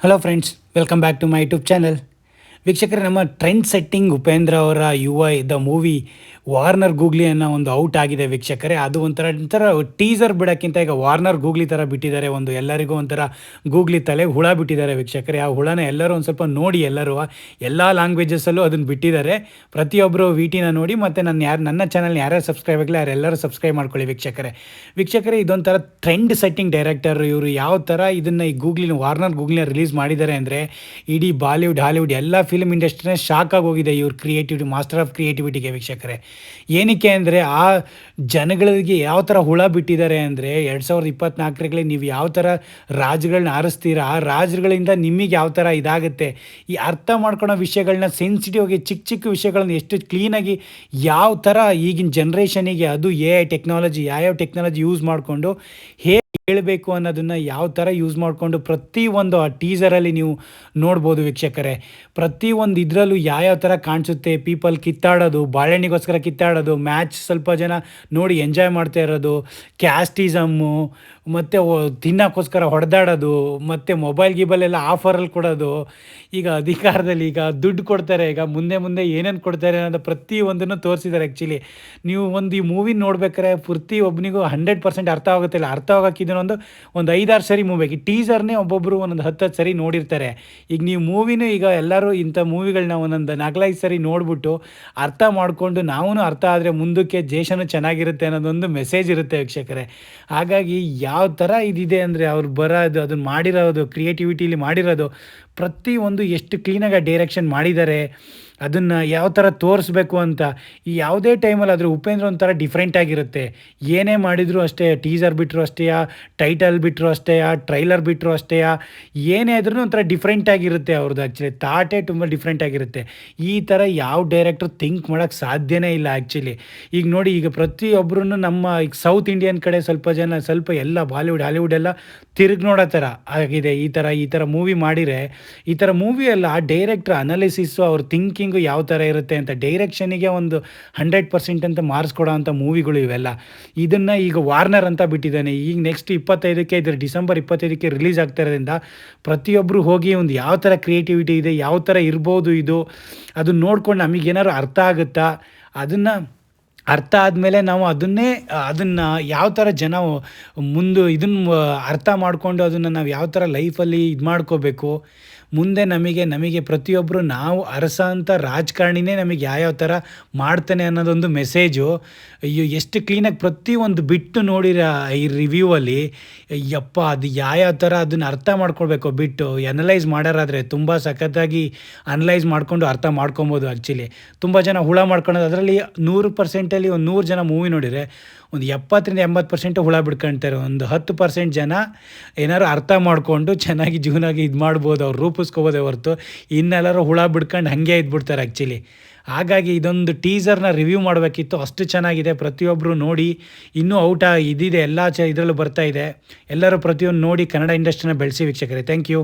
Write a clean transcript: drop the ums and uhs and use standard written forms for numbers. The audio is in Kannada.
Hello friends, welcome back to my YouTube channel. ವೀಕ್ಷಕರೇ, ನಮ್ಮ ಟ್ರೆಂಡ್ ಸೆಟ್ಟಿಂಗ್ ಉಪೇಂದ್ರ ಅವರ ಯುವ ದ ಮೂವಿ ವಾರ್ನರ್ ಗೂಗ್ಲಿ ಅನ್ನೋ ಒಂದು ಔಟ್ ಆಗಿದೆ ವೀಕ್ಷಕರೇ. ಅದು ಒಂಥರ ಟೀಸರ್ ಬಿಡೋಕ್ಕಿಂತ ಈಗ ವಾರ್ನರ್ ಗೂಗ್ಲಿ ಥರ ಬಿಟ್ಟಿದ್ದಾರೆ. ಒಂದು ಎಲ್ಲರಿಗೂ ಒಂಥರ ಗೂಗ್ಲಿ ತಲೆಗೆ ಹುಳ ಬಿಟ್ಟಿದ್ದಾರೆ ವೀಕ್ಷಕರೇ. ಆ ಹುಳನ ಎಲ್ಲರೂ ಒಂದು ಸ್ವಲ್ಪ ನೋಡಿ, ಎಲ್ಲರೂ ಎಲ್ಲ ಲ್ಯಾಂಗ್ವೇಜಸಲ್ಲೂ ಅದನ್ನು ಬಿಟ್ಟಿದ್ದಾರೆ. ಪ್ರತಿಯೊಬ್ಬರು ವಿ ಟಿನ ನೋಡಿ, ಮತ್ತು ನನ್ನ ಚಾನಲ್ನ ಯಾರ್ಯಾರು ಸಬ್ಸ್ಕ್ರೈಬ್ ಆಗಿಲ್ಲ ಯಾರೆಲ್ಲರೂ ಸಬ್ಸ್ಕ್ರೈಬ್ ಮಾಡ್ಕೊಳ್ಳಿ ವೀಕ್ಷಕರೇ. ಇದೊಂಥರ ಟ್ರೆಂಡ್ ಸೆಟ್ಟಿಂಗ್ ಡೈರೆಕ್ಟರ್ ಇವರು. ಯಾವ ಥರ ಇದನ್ನು ಈ ವಾರ್ನರ್ ಗೂಗ್ಲಿನ ರಿಲೀಸ್ ಮಾಡಿದ್ದಾರೆ ಅಂದರೆ ಇಡೀ ಬಾಲಿವುಡ್, ಹಾಲಿವುಡ್ ಎಲ್ಲ ಫಿಲ್ಮ್ ಇಂಡಸ್ಟ್ರಿನೇ ಶಾಕ್ ಆಗಿ ಹೋಗಿದೆ ಇವ್ರ ಕ್ರಿಯೇಟಿವಿಟಿ, ಮಾಸ್ಟರ್ ಆಫ್ ಕ್ರಿಯೇಟಿವಿಟಿಗೆ ವೀಕ್ಷಕರೇ. ಏನಕ್ಕೆ ಅಂದರೆ ಆ ಜನಗಳಿಗೆ ಯಾವ ಥರ ಹುಳ ಬಿಟ್ಟಿದ್ದಾರೆ ಅಂದರೆ 2024ರಲ್ಲಿ ನೀವು ಯಾವ ಥರ ರಾಜ್ಯಗಳನ್ನ ಆರಿಸ್ತೀರ, ಆ ರಾಜ್ಯಗಳಿಂದ ನಿಮಗೆ ಯಾವ ಥರ ಇದಾಗುತ್ತೆ, ಈ ಅರ್ಥ ಮಾಡ್ಕೊಳೋ ವಿಷಯಗಳನ್ನ ಸೆನ್ಸಿಟಿವ್ ಆಗಿ ಚಿಕ್ಕ ಚಿಕ್ಕ ವಿಷಯಗಳನ್ನ ಎಷ್ಟು ಕ್ಲೀನಾಗಿ ಯಾವ ಥರ ಈಗಿನ ಜನ್ರೇಷನಿಗೆ ಅದು AI ಟೆಕ್ನಾಲಜಿ, ಯಾವ್ಯಾವ ಟೆಕ್ನಾಲಜಿ ಯೂಸ್ ಮಾಡಿಕೊಂಡು ಹೇಳಬೇಕು ಅನ್ನೋದನ್ನು ಯಾವ ಥರ ಯೂಸ್ ಮಾಡಿಕೊಂಡು ಪ್ರತಿಯೊಂದು ಆ ಟೀಸರಲ್ಲಿ ನೀವು ನೋಡ್ಬೋದು ವೀಕ್ಷಕರೇ. ಪ್ರತಿಯೊಂದು ಇದರಲ್ಲೂ ಯಾವ್ಯಾವ ಥರ ಕಾಣಿಸುತ್ತೆ, ಪೀಪಲ್ ಕಿತ್ತಾಡೋದು, ಬಾಳೆಹಣ್ಣಿಗೋಸ್ಕರ ಕಿತ್ತಾಡೋದು, ಮ್ಯಾಚ್ ಸ್ವಲ್ಪ ಜನ ನೋಡಿ ಎಂಜಾಯ್ ಮಾಡ್ತಾ ಇರೋದು, ಕ್ಯಾಸ್ಟಿಸಮ್ಮು, ಮತ್ತು ತಿನ್ನೋಕ್ಕೋಸ್ಕರ ಹೊಡೆದಾಡೋದು, ಮತ್ತು ಮೊಬೈಲ್ ಗಿಬಲೆಲ್ಲ ಆಫರಲ್ಲಿ ಕೊಡೋದು. ಈಗ ಅಧಿಕಾರದಲ್ಲಿ ಈಗ ದುಡ್ಡು ಕೊಡ್ತಾರೆ, ಈಗ ಮುಂದೆ ಏನೇನು ಕೊಡ್ತಾರೆ ಅನ್ನೋದು ಪ್ರತಿಯೊಂದನ್ನು ತೋರಿಸಿದ್ದಾರೆ. ಆ್ಯಕ್ಚುಲಿ ನೀವು ಈ ಮೂವಿ ನೋಡ್ಬೇಕಾದ್ರೆ ಒಬ್ಬನಿಗೂ 100% ಅರ್ಥ ಆಗುತ್ತಿಲ್ಲ. ಅರ್ಥ ಆಗೋಕ್ಕೆ ಒಂದು 5-6 ಸರಿ ಮೂವಿಗೆ ಟೀಸರ್ನೇ ಒಬ್ಬೊಬ್ಬರು ಒಂದೊಂದು 10 ಸರಿ ನೋಡಿರ್ತಾರೆ. ಈಗ ನೀವು ಮೂವಿನೂ ಈಗ ಎಲ್ಲರೂ ಇಂಥ ಮೂವಿಗಳನ್ನ ಒಂದೊಂದು 4-5 ಸರಿ ನೋಡಿಬಿಟ್ಟು ಅರ್ಥ ಮಾಡಿಕೊಂಡು ನಾವೂ ಅರ್ಥ ಆದರೆ ಮುಂದಕ್ಕೆ ದೇಶನೂ ಚೆನ್ನಾಗಿರುತ್ತೆ ಅನ್ನೋದೊಂದು ಮೆಸೇಜ್ ಇರುತ್ತೆ ವೀಕ್ಷಕರೇ. ಹಾಗಾಗಿ ಯಾವ ಥರ ಇದಿದೆ ಅಂದರೆ ಅವ್ರು ಬರೋದು, ಅದನ್ನು ಮಾಡಿರೋದು, ಕ್ರಿಯೇಟಿವಿಟಿಲಿ ಮಾಡಿರೋದು ಪ್ರತಿಯೊಂದು ಎಷ್ಟು ಕ್ಲೀನಾಗಿ ಡೈರೆಕ್ಷನ್ ಮಾಡಿದ್ದಾರೆ, ಅದನ್ನು ಯಾವ ಥರ ತೋರಿಸ್ಬೇಕು ಅಂತ. ಈ ಯಾವುದೇ ಟೈಮಲ್ಲಿ ಆದರೆ ಉಪೇಂದ್ರ ಒಂಥರ ಡಿಫ್ರೆಂಟ್ ಆಗಿರುತ್ತೆ. ಏನೇ ಮಾಡಿದರೂ ಅಷ್ಟೇ, ಟೀಸರ್ ಬಿಟ್ಟರು ಅಷ್ಟೇ, ಟೈಟಲ್ ಬಿಟ್ಟರು ಅಷ್ಟೇ, ಟ್ರೈಲರ್ ಬಿಟ್ಟರು ಅಷ್ಟೇ, ಏನೇ ಆದ್ರೂ ಒಂಥರ ಡಿಫ್ರೆಂಟ್ ಆಗಿರುತ್ತೆ ಅವ್ರದ್ದು. ಆ್ಯಕ್ಚುಲಿ ಥಾಟೇ ತುಂಬ ಡಿಫ್ರೆಂಟ್ ಆಗಿರುತ್ತೆ. ಈ ಥರ ಯಾವ ಡೈರೆಕ್ಟ್ರು ಥಿಂಕ್ ಮಾಡೋಕ್ಕೆ ಸಾಧ್ಯನೇ ಇಲ್ಲ ಆ್ಯಕ್ಚುಲಿ. ಈಗ ನೋಡಿ, ಈಗ ಪ್ರತಿಯೊಬ್ಬರೂ ನಮ್ಮ ಈಗ ಸೌತ್ ಇಂಡಿಯನ್ ಕಡೆ ಸ್ವಲ್ಪ ಎಲ್ಲ ಬಾಲಿವುಡ್, ಹಾಲಿವುಡ್ ಎಲ್ಲ ತಿರುಗಿ ನೋಡೋ ಥರ ಆಗಿದೆ. ಈ ಥರ ಮೂವಿ ಮಾಡಿದರೆ, ಈ ಥರ ಮೂವಿ ಎಲ್ಲ ಡೈರೆಕ್ಟ್ರ್ ಅನಾಲಿಸಿಸ್ಸು, ಅವ್ರ ಥಿಂಕಿಂಗು ಯಾವ ಥರ ಇರುತ್ತೆ ಅಂತ, ಡೈರೆಕ್ಷನಿಗೆ ಒಂದು 100% ಅಂತ ಮಾರ್ಕ್ಸ್ ಕೊಡೋ ಅಂಥ ಮೂವಿಗಳು ಇವೆಲ್ಲ. ಇದನ್ನು ಈಗ ವಾರ್ನರ್ ಅಂತ ಬಿಟ್ಟಿದ್ದಾನೆ. ಈಗ ನೆಕ್ಸ್ಟ್ 25ಕ್ಕೆ, ಇದು ಡಿಸೆಂಬರ್ 25ಕ್ಕೆ ರಿಲೀಸ್ ಆಗ್ತಾ ಇರೋದ್ರಿಂದ ಪ್ರತಿಯೊಬ್ಬರು ಹೋಗಿ ಒಂದು ಯಾವ ಥರ ಕ್ರಿಯೇಟಿವಿಟಿ ಇದೆ, ಯಾವ ಥರ ಇರ್ಬೋದು ಇದು, ಅದನ್ನ ನೋಡ್ಕೊಂಡು ನಮಗೇನಾದ್ರು ಅರ್ಥ ಆಗುತ್ತಾ, ಅದನ್ನು ಅರ್ಥ ಆದಮೇಲೆ ನಾವು ಅದನ್ನು ಯಾವ ಥರ ಜನ ಇದನ್ನು ಅರ್ಥ ಮಾಡಿಕೊಂಡು ಅದನ್ನು ನಾವು ಯಾವ ಥರ ಲೈಫಲ್ಲಿ ಇದು ಮಾಡ್ಕೋಬೇಕು, ಮುಂದೆ ನಮಗೆ ಪ್ರತಿಯೊಬ್ಬರು ನಾವು ಅರಸಂಥ ರಾಜಕಾರಣಿನೇ ನಮಗೆ ಯಾವ್ಯಾವ ಥರ ಮಾಡ್ತಾನೆ ಅನ್ನೋದೊಂದು ಮೆಸೇಜು. ಅಯ್ಯೋ, ಎಷ್ಟು ಕ್ಲೀನಾಗಿ ಪ್ರತಿಯೊಂದು ಬಿಟ್ಟು ನೋಡಿರ ಈ ರಿವ್ಯೂವಲ್ಲಿ. ಯಪ್ಪ, ಅದು ಯಾವ್ಯಾವ ಥರ ಅದನ್ನು ಅರ್ಥ ಮಾಡ್ಕೊಳ್ಬೇಕು ಬಿಟ್ಟು ಅನಲೈಸ್ ಮಾಡೋರಾದರೆ ತುಂಬ ಸಖತ್ತಾಗಿ ಅನಲೈಸ್ ಮಾಡಿಕೊಂಡು ಅರ್ಥ ಮಾಡ್ಕೊಬೋದು. ಆ್ಯಕ್ಚುಲಿ ತುಂಬ ಜನ ಹುಳ ಮಾಡ್ಕೊಳೋದು, ಅದರಲ್ಲಿ 100%ಅಲ್ಲಿ ಒಂದು 100 ಜನ ಮೂವಿ ನೋಡಿದರೆ ಒಂದು 70-80% ಹುಳ ಬಿಡ್ಕೊಳ್ತಾರೆ. ಒಂದು 10% ಜನ ಏನಾದ್ರು ಅರ್ಥ ಮಾಡಿಕೊಂಡು ಚೆನ್ನಾಗಿ ಜೀವನಾಗಿ ಇದು ಮಾಡ್ಬೋದು, ಅವ್ರು ರೂಪಿಸ್ಕೋಬೋದೇ ಹೊರತು ಇನ್ನೆಲ್ಲರೂ ಹುಳ ಬಿಡ್ಕೊಂಡು ಹಾಗೆ ಇದ್ಬಿಡ್ತಾರೆ ಆ್ಯಕ್ಚುಲಿ. ಹಾಗಾಗಿ ಇದೊಂದು ಟೀಸರ್ನ ರಿವ್ಯೂ ಮಾಡಬೇಕಿತ್ತು, ಅಷ್ಟು ಚೆನ್ನಾಗಿದೆ. ಪ್ರತಿಯೊಬ್ಬರು ನೋಡಿ, ಇನ್ನೂ ಇದಿದೆ, ಎಲ್ಲ ಇದರಲ್ಲೂ ಬರ್ತಾ ಇದೆ. ಎಲ್ಲರೂ ಪ್ರತಿಯೊಂದು ನೋಡಿ ಕನ್ನಡ ಇಂಡಸ್ಟ್ರಿನ ಬೆಳೆಸಿ ವೀಕ್ಷಕರೇ. Thank you.